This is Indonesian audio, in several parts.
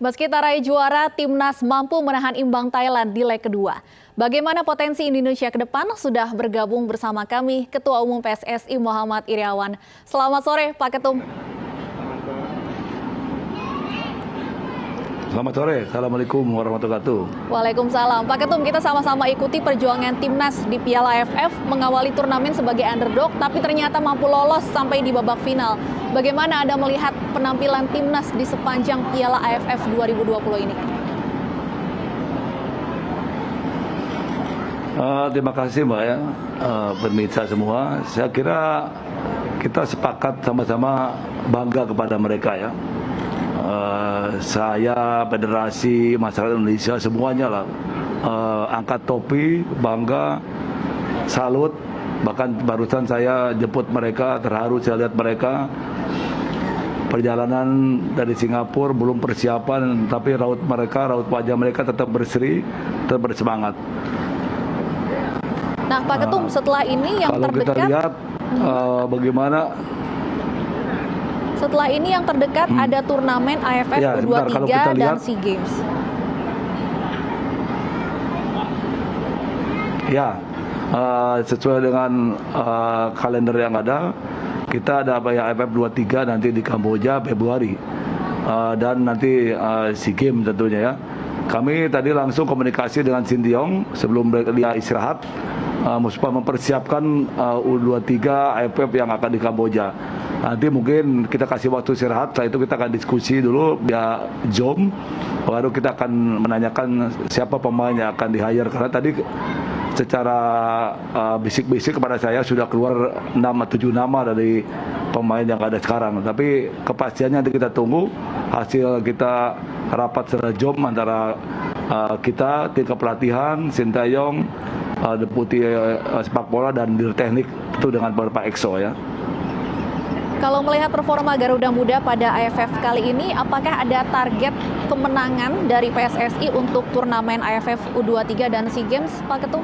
Meski tak raih juara, Timnas mampu menahan imbang Thailand di leg kedua. Bagaimana potensi Indonesia ke depan? Sudah bergabung bersama kami Ketua Umum PSSI Muhammad Iryawan. Selamat sore Pak Ketum. Selamat sore, Assalamualaikum warahmatullahi wabarakatuh. Waalaikumsalam. Pak Ketum, kita sama-sama ikuti perjuangan Timnas di Piala AFF, mengawali turnamen sebagai underdog, tapi ternyata mampu lolos sampai di babak final. Bagaimana Anda melihat penampilan Timnas di sepanjang Piala AFF 2020 ini? Terima kasih Mbak ya, pemirsa semua. Saya kira kita sepakat sama-sama bangga kepada mereka ya. Saya, federasi, masyarakat Indonesia, semuanya lah angkat topi, bangga, salut. Bahkan barusan saya jemput mereka, terharu saya lihat mereka. Perjalanan dari Singapura belum persiapan, tapi raut wajah mereka tetap berseri, tetap bersemangat. Nah Pak Ketum, setelah ini yang kalau terdekat, kita lihat bagaimana. Setelah ini yang terdekat ada turnamen AFF Ya, U23 dan lihat, SEA Games. Ya, sesuai dengan kalender yang ada, kita ada AFF 23 nanti di Kamboja Februari, dan nanti SEA Games tentunya ya. Kami tadi langsung komunikasi dengan Sintayong sebelum dia istirahat, mempersiapkan U23 AFF yang akan di Kamboja. Nanti mungkin kita kasih waktu istirahat, setelah itu kita akan diskusi dulu via Zoom, baru kita akan menanyakan siapa pemain yang akan di-hire. Karena tadi secara bisik-bisik kepada saya sudah keluar 6 atau 7 nama dari pemain yang ada sekarang. Tapi kepastiannya nanti kita tunggu hasil kita rapat secara Zoom antara kita, tim kepelatihan, Sintayong, Deputi sepak bola dan Dir Teknik itu dengan beberapa EXO ya. Kalau melihat performa Garuda Muda pada AFF kali ini, apakah ada target kemenangan dari PSSI untuk turnamen AFF U23 dan SEA Games, Pak Ketum?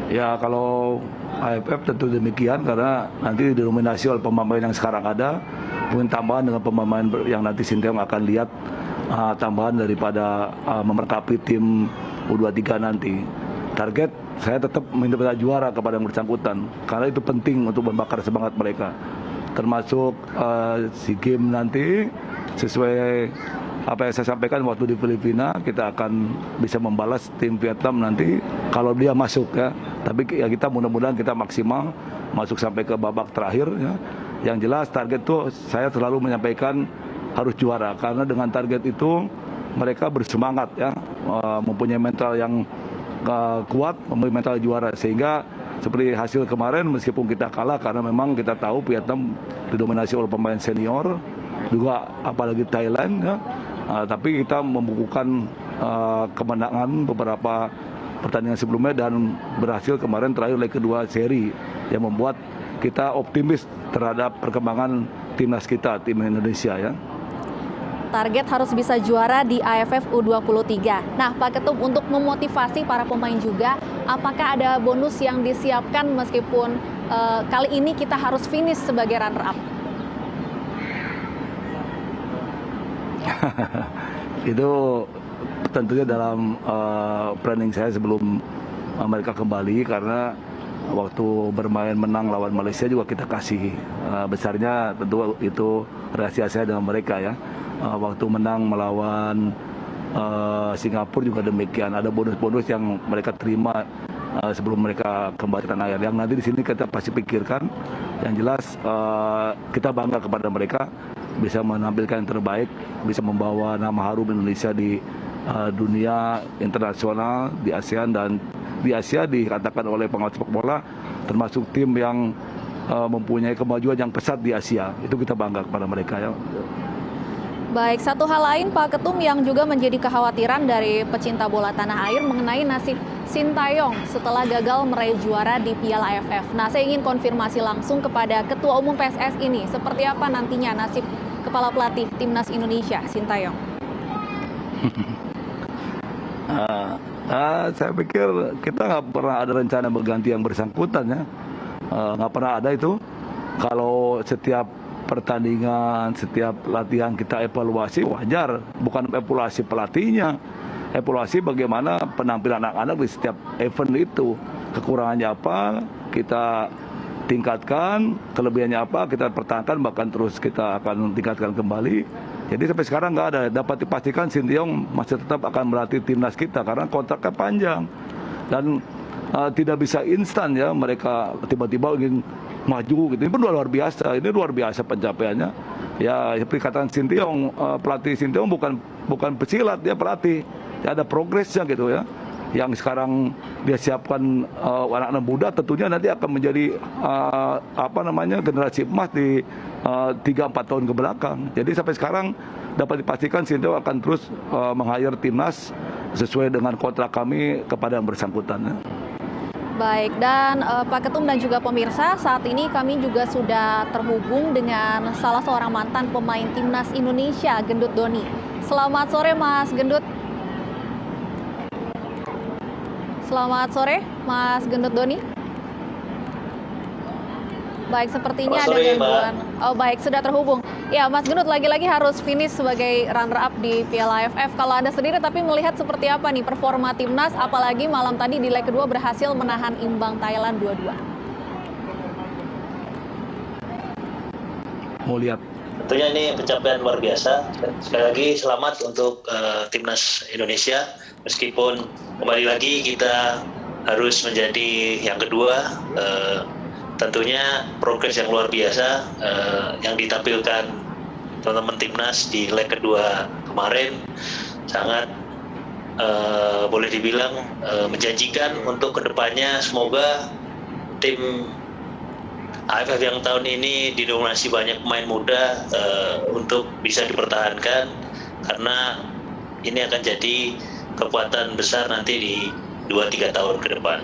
Ya, kalau AFF tentu demikian, karena nanti didominasi oleh pemain yang sekarang ada, mungkin tambahan dengan pemain yang nanti Sintayong akan lihat, tambahan daripada memperkapi tim U23 nanti. Target saya tetap minta juara kepada yang bersangkutan, karena itu penting untuk membakar semangat mereka. Termasuk SEA Games nanti, sesuai apa yang saya sampaikan waktu di Filipina, kita akan bisa membalas tim Vietnam nanti kalau dia masuk ya. Tapi ya kita mudah-mudahan kita maksimal masuk sampai ke babak terakhir ya. Yang jelas target itu saya selalu menyampaikan harus juara, karena dengan target itu mereka bersemangat ya, mempunyai mental yang kuat, mempunyai mental juara, sehingga seperti hasil kemarin meskipun kita kalah, karena memang kita tahu Vietnam didominasi oleh pemain senior juga, apalagi Thailand ya, tapi kita membukukan kemenangan beberapa pertandingan sebelumnya dan berhasil kemarin terakhir leg kedua seri, yang membuat kita optimis terhadap perkembangan timnas kita, tim Indonesia ya. Target harus bisa juara di AFF U23. Nah, Pak Ketum, untuk memotivasi para pemain juga, apakah ada bonus yang disiapkan meskipun kali ini kita harus finish sebagai runner-up? Itu tentunya dalam planning saya sebelum mereka kembali, karena waktu bermain menang lawan Malaysia juga kita kasih besarnya, tentu itu rahasia saya dengan mereka ya. Waktu menang melawan Singapura juga demikian, ada bonus-bonus yang mereka terima sebelum mereka kembali ke tanah air, yang nanti di sini kita pasti pikirkan. Yang jelas kita bangga kepada mereka, bisa menampilkan yang terbaik, bisa membawa nama harum Indonesia di dunia internasional, di ASEAN, dan di Asia dikatakan oleh pengawas sepak bola termasuk tim yang mempunyai kemajuan yang pesat di Asia. Itu kita bangga kepada mereka ya. Baik, satu hal lain Pak Ketum yang juga menjadi kekhawatiran dari pecinta bola tanah air mengenai nasib Sintayong setelah gagal meraih juara di Piala AFF. Nah, saya ingin konfirmasi langsung kepada Ketua Umum PSSI ini, seperti apa nantinya nasib Kepala Pelatih Timnas Indonesia, Sintayong? Saya pikir kita nggak pernah ada rencana berganti yang bersangkutan ya, nggak pernah ada itu. Kalau setiap pertandingan, setiap latihan kita evaluasi, wajar. Bukan evaluasi pelatihnya, evaluasi bagaimana penampilan anak-anak di setiap event itu. Kekurangannya apa, kita tingkatkan, kelebihannya apa, kita pertahankan, bahkan terus kita akan tingkatkan kembali. Jadi sampai sekarang nggak ada. Dapat dipastikan Sinteyong masih tetap akan melatih timnas kita karena kontraknya panjang. Dan tidak bisa instan ya, mereka tiba-tiba ingin maju gitu. Ini pun luar biasa, ini luar biasa pencapaiannya. Ya seperti kata Sinteyong, pelatih Sinteyong bukan pesilat, dia pelatih. Ya, ada progresnya gitu ya. Yang sekarang dia siapkan anak-anak muda tentunya nanti akan menjadi generasi emas di 3-4 tahun ke belakang. Jadi sampai sekarang dapat dipastikan Sinteyong akan terus meng-hire timnas sesuai dengan kontrak kami kepada yang bersangkutan. Baik, dan Pak Ketum dan juga pemirsa, saat ini kami juga sudah terhubung dengan salah seorang mantan pemain timnas Indonesia, Gendut Doni. Selamat sore Mas Gendut. Selamat sore Mas Gendut Doni. Baik, sepertinya ada gangguan. Oh baik, sudah terhubung. Ya Mas Gendut, lagi-lagi harus finish sebagai runner-up di Piala AFF. Kalau Anda sendiri tapi melihat seperti apa nih performa timnas, apalagi malam tadi di leg kedua berhasil menahan imbang Thailand 2-2. Mau lihat. Tentunya ini pencapaian luar biasa. Sekali lagi selamat untuk timnas Indonesia. Meskipun kembali lagi kita harus menjadi yang kedua, tentunya progres yang luar biasa yang ditampilkan teman-teman timnas di leg kedua kemarin sangat boleh dibilang menjanjikan untuk kedepannya. Semoga tim AFF yang tahun ini didominasi banyak pemain muda untuk bisa dipertahankan, karena ini akan jadi kekuatan besar nanti di 2-3 tahun ke depan.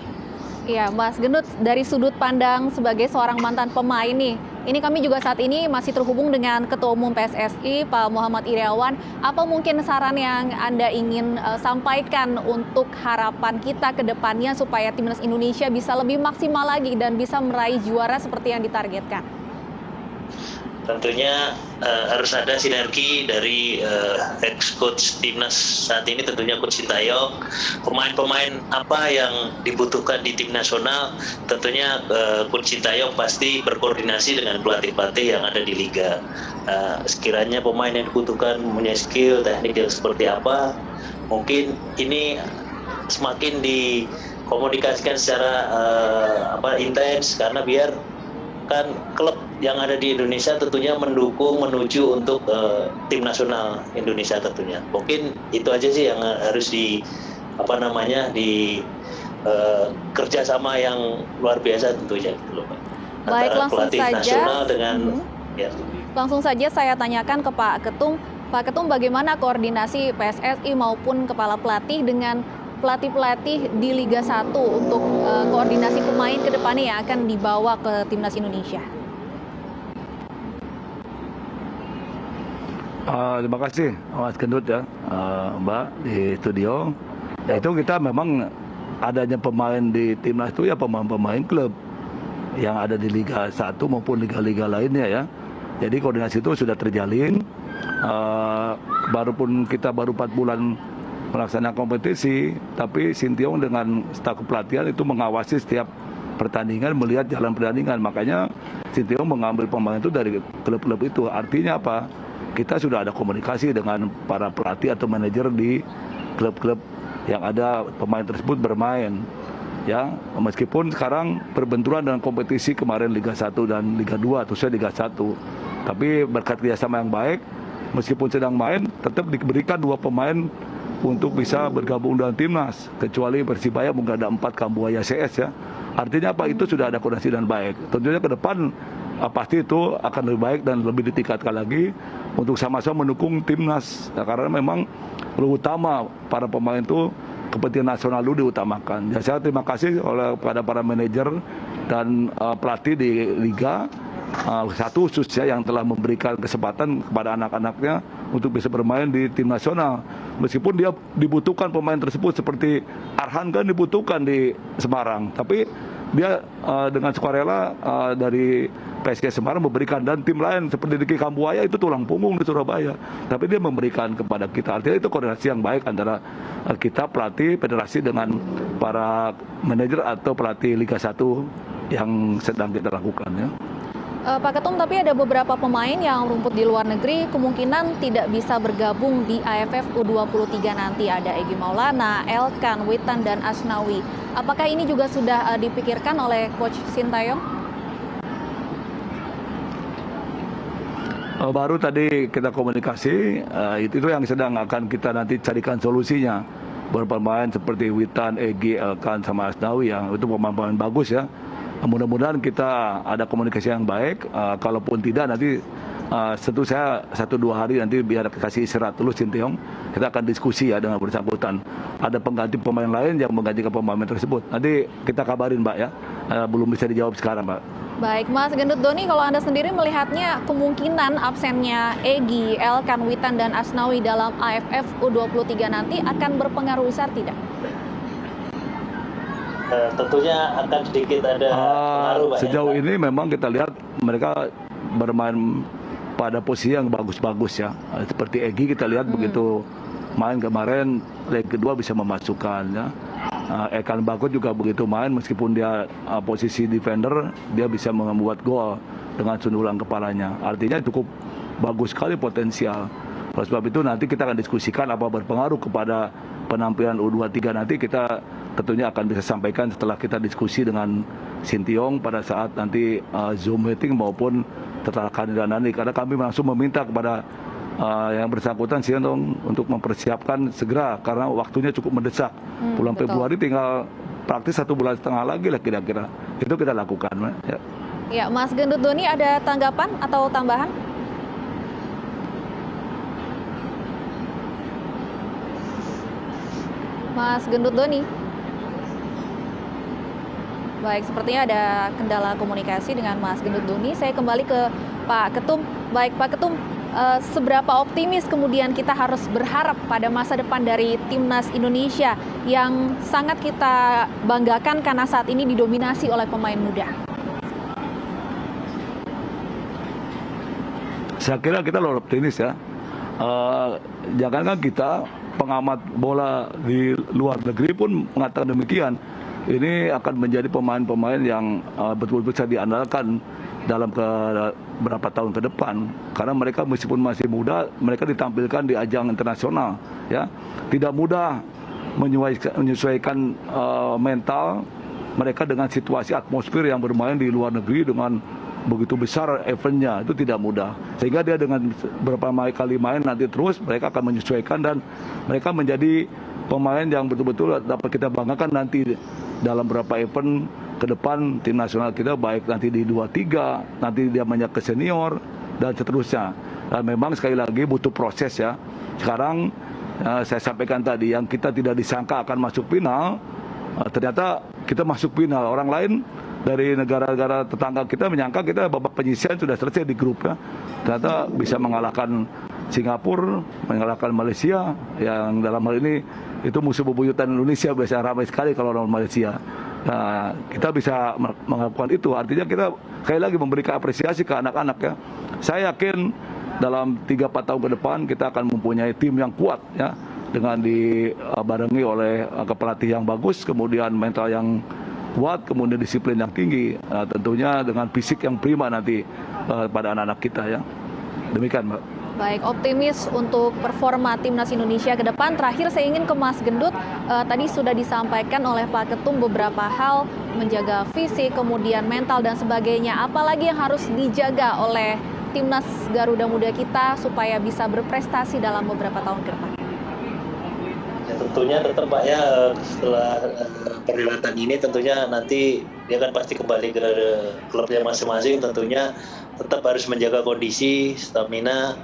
Iya, Mas Gendut, dari sudut pandang sebagai seorang mantan pemain nih, ini kami juga saat ini masih terhubung dengan Ketua Umum PSSI, Pak Muhammad Iryawan. Apa mungkin saran yang Anda ingin sampaikan untuk harapan kita ke depannya supaya timnas Indonesia bisa lebih maksimal lagi dan bisa meraih juara seperti yang ditargetkan? Tentunya harus ada sinergi dari ex-coach timnas saat ini, tentunya Coach Sintayong. Pemain-pemain apa yang dibutuhkan di tim nasional, tentunya Coach Sintayong pasti berkoordinasi dengan pelatih-pelatih yang ada di liga. Sekiranya pemain yang dibutuhkan punya skill, teknik yang seperti apa, mungkin ini semakin dikomunikasikan secara intens, karena biar kan klub yang ada di Indonesia tentunya mendukung menuju untuk tim nasional Indonesia tentunya. Mungkin itu aja sih yang harus kerjasama yang luar biasa tentunya gitu loh, Pak. Baik, Antara langsung pelatih saja. nasional dengan ya. Langsung saja saya tanyakan ke Pak Ketum. Pak Ketum, bagaimana koordinasi PSSI maupun kepala pelatih dengan pelatih-pelatih di Liga 1 untuk koordinasi pemain ke depannya yang akan dibawa ke timnas Indonesia? Terima kasih Mas Gendut ya, Mbak di studio. Ya itu kita memang adanya pemain di timnas itu ya pemain-pemain klub yang ada di Liga 1 maupun liga-liga lainnya ya. Jadi koordinasi itu sudah terjalin. Kita baru 4 bulan melaksanakan kompetisi, tapi Sinteyong dengan staf pelatihan itu mengawasi setiap pertandingan, melihat jalan pertandingan. Makanya Sinteyong mengambil pemain itu dari klub-klub itu. Artinya apa? Kita sudah ada komunikasi dengan para pelatih atau manajer di klub-klub yang ada pemain tersebut bermain. Ya, meskipun sekarang berbenturan dengan kompetisi kemarin Liga 1 dan Liga 2, khususnya Liga 1. Tapi berkat kerjasama yang baik, meskipun sedang main, tetap diberikan 2 pemain untuk bisa bergabung dengan timnas, kecuali Persibaya mungkin ada 4 Kambuaya CS ya. Artinya apa? Itu sudah ada koordinasi dan baik. Tentunya ke depan pasti itu akan lebih baik dan lebih ditingkatkan lagi untuk sama-sama mendukung timnas. Nah, karena memang utama para pemain itu kepentingan nasional dulu diutamakan. Ya, saya terima kasih kepada para manajer dan pelatih di Liga 1 khususnya yang telah memberikan kesempatan kepada anak-anaknya untuk bisa bermain di tim nasional. Meskipun dia dibutuhkan pemain tersebut seperti Arhan kan dibutuhkan di Semarang, tapi dia dengan sukarela dari PSKS Semarang memberikan, dan tim lain seperti Diki Kambuaya itu tulang punggung di Surabaya, tapi dia memberikan kepada kita. Artinya itu koordinasi yang baik antara kita pelatih federasi dengan para manajer atau pelatih Liga 1 yang sedang kita lakukan ya. Pak Ketum, tapi ada beberapa pemain yang rumput di luar negeri kemungkinan tidak bisa bergabung di AFF U23 nanti. Ada Egy Maulana, Elkan, Witan, dan Asnawi. Apakah ini juga sudah dipikirkan oleh Coach Sintayong? Baru tadi kita komunikasi, itu yang sedang akan kita nanti carikan solusinya. Berpemain seperti Witan, Egy, Elkan, sama Asnawi yang itu pemain-pemain bagus ya. Mudah-mudahan kita ada komunikasi yang baik. Kalaupun tidak nanti tentu saya 1-2 hari nanti biar kasih istirahat dulu Sintayong. Kita akan diskusi ya dengan bersangkutan. Ada pengganti pemain lain yang menggantikan pemain tersebut. Nanti kita kabarin Mbak ya. Belum bisa dijawab sekarang Mbak. Baik, Mas Gendut Doni, kalau Anda sendiri melihatnya kemungkinan absennya Egy, Elkan, Witan, dan Asnawi dalam AFF U23 nanti akan berpengaruh besar tidak? Tentunya akan sedikit ada pengaruh Pak. Sejauh ini memang kita lihat mereka bermain pada posisi yang bagus-bagus ya. Seperti Egy kita lihat begitu main kemarin leg kedua bisa memasukkan ya. Elkan Bagot juga begitu main meskipun dia posisi defender, dia bisa membuat gol dengan sundulan kepalanya. Artinya cukup bagus sekali potensial. Oleh sebab itu nanti kita akan diskusikan apa berpengaruh kepada penampilan U23 nanti, kita tentunya akan bisa sampaikan setelah kita diskusi dengan Sintayong pada saat nanti Zoom meeting maupun setelah kehadiran nanti. Karena kami langsung meminta kepada yang bersangkutan Sintayong untuk mempersiapkan segera karena waktunya cukup mendesak. Bulan Februari tinggal praktis 1,5 bulan lagi lah kira-kira. Itu kita lakukan. Ya. Ya, Mas Gendut Doni ada tanggapan atau tambahan? Mas Gendut Doni. Baik, sepertinya ada kendala komunikasi dengan Mas Gendut Doni. Saya kembali ke Pak Ketum. Baik, Pak Ketum, seberapa optimis kemudian kita harus berharap pada masa depan dari Timnas Indonesia yang sangat kita banggakan karena saat ini didominasi oleh pemain muda? Saya kira kita lebih optimis ya. Jangankan kita, pengamat bola di luar negeri pun mengatakan demikian. Ini akan menjadi pemain-pemain yang betul-betul bisa diandalkan dalam beberapa tahun ke depan. Karena mereka meskipun masih muda, mereka ditampilkan di ajang internasional. Ya, tidak mudah menyesuaikan mental mereka dengan situasi atmosfer yang bermain di luar negeri dengan begitu besar eventnya, itu tidak mudah. Sehingga dia dengan beberapa kali main nanti terus mereka akan menyesuaikan dan mereka menjadi pemain yang betul-betul dapat kita banggakan nanti dalam beberapa event ke depan tim nasional kita, baik nanti di 23, nanti dia banyak ke senior dan seterusnya. Dan memang sekali lagi butuh proses ya. Sekarang saya sampaikan tadi yang kita tidak disangka akan masuk final, ternyata kita masuk final. Orang lain dari negara-negara tetangga kita menyangka kita babak penyisihan sudah selesai di grup ya. Ternyata bisa mengalahkan Singapura, mengalahkan Malaysia yang dalam hal ini itu musuh bebuyutan Indonesia, biasa ramai sekali kalau lawan Malaysia. Nah, kita bisa melakukan itu, artinya kita sekali lagi memberikan apresiasi ke anak-anak ya. Saya yakin dalam 3-4 tahun ke depan kita akan mempunyai tim yang kuat ya, dengan dibarengi oleh pelatih yang bagus, kemudian mental yang kuat, kemudian disiplin yang tinggi, tentunya dengan fisik yang prima nanti pada anak-anak kita ya. Demikian Mbak. Baik, optimis untuk performa Timnas Indonesia ke depan. Terakhir saya ingin ke Mas Gendut. Tadi sudah disampaikan oleh Pak Ketum beberapa hal, menjaga fisik, kemudian mental dan sebagainya. Apalagi yang harus dijaga oleh Timnas Garuda Muda kita supaya bisa berprestasi dalam beberapa tahun ke depan? Ya, tentunya tetap Pak ya, setelah perhelatan ini tentunya nanti dia kan pasti kembali ke klubnya masing-masing, tentunya tetap harus menjaga kondisi, stamina,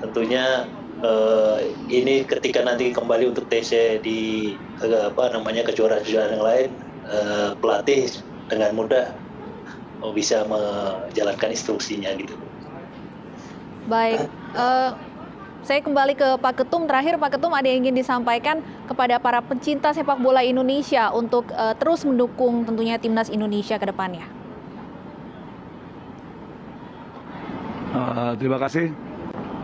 tentunya ini ketika nanti kembali untuk TC di kejuaraan-kejuaraan yang lain, pelatih dengan mudah bisa menjalankan instruksinya gitu. Baik, saya kembali ke Pak Ketum. Terakhir Pak Ketum, ada yang ingin disampaikan kepada para pecinta sepak bola Indonesia untuk terus mendukung tentunya Timnas Indonesia ke depannya? Terima kasih.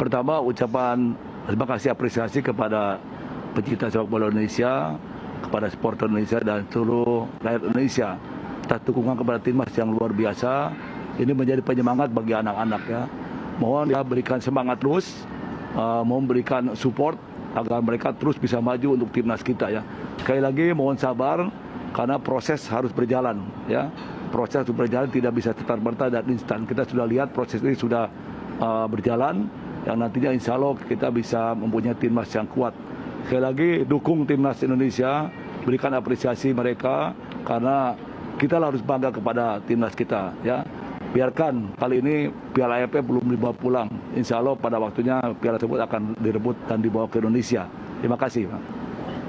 Pertama, ucapan terima kasih apresiasi kepada pecinta sepak bola Indonesia, kepada supporter Indonesia dan seluruh rakyat Indonesia atas dukungan kepada timnas yang luar biasa. Ini menjadi penyemangat bagi anak-anak ya. Mohon ya berikan semangat terus, memberikan support agar mereka terus bisa maju untuk timnas kita ya. Sekali lagi mohon sabar karena proses harus berjalan ya. Proses harus berjalan, tidak bisa serta-merta dan instan. Kita sudah lihat proses ini sudah berjalan yang nantinya insya Allah kita bisa mempunyai timnas yang kuat. Sekali lagi dukung timnas Indonesia, berikan apresiasi mereka karena kita harus bangga kepada timnas kita ya. Biarkan kali ini Piala AFF belum dibawa pulang. Insya Allah pada waktunya piala tersebut akan direbut dan dibawa ke Indonesia. Terima kasih, Pak.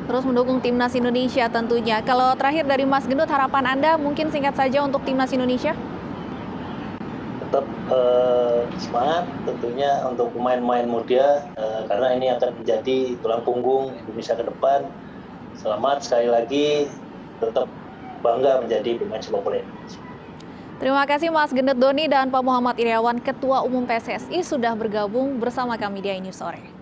Terus mendukung timnas Indonesia tentunya. Kalau terakhir dari Mas Gendut, harapan Anda mungkin singkat saja untuk timnas Indonesia? Tetap semangat tentunya untuk pemain-pemain muda karena ini akan menjadi tulang punggung Indonesia ke depan. Selamat sekali lagi, tetap bangga menjadi pemain sepak bola Indonesia. Terima kasih Mas Gendut Doni dan Pak Muhammad Iriawan, Ketua Umum PSSI sudah bergabung bersama kami di iNews Sore.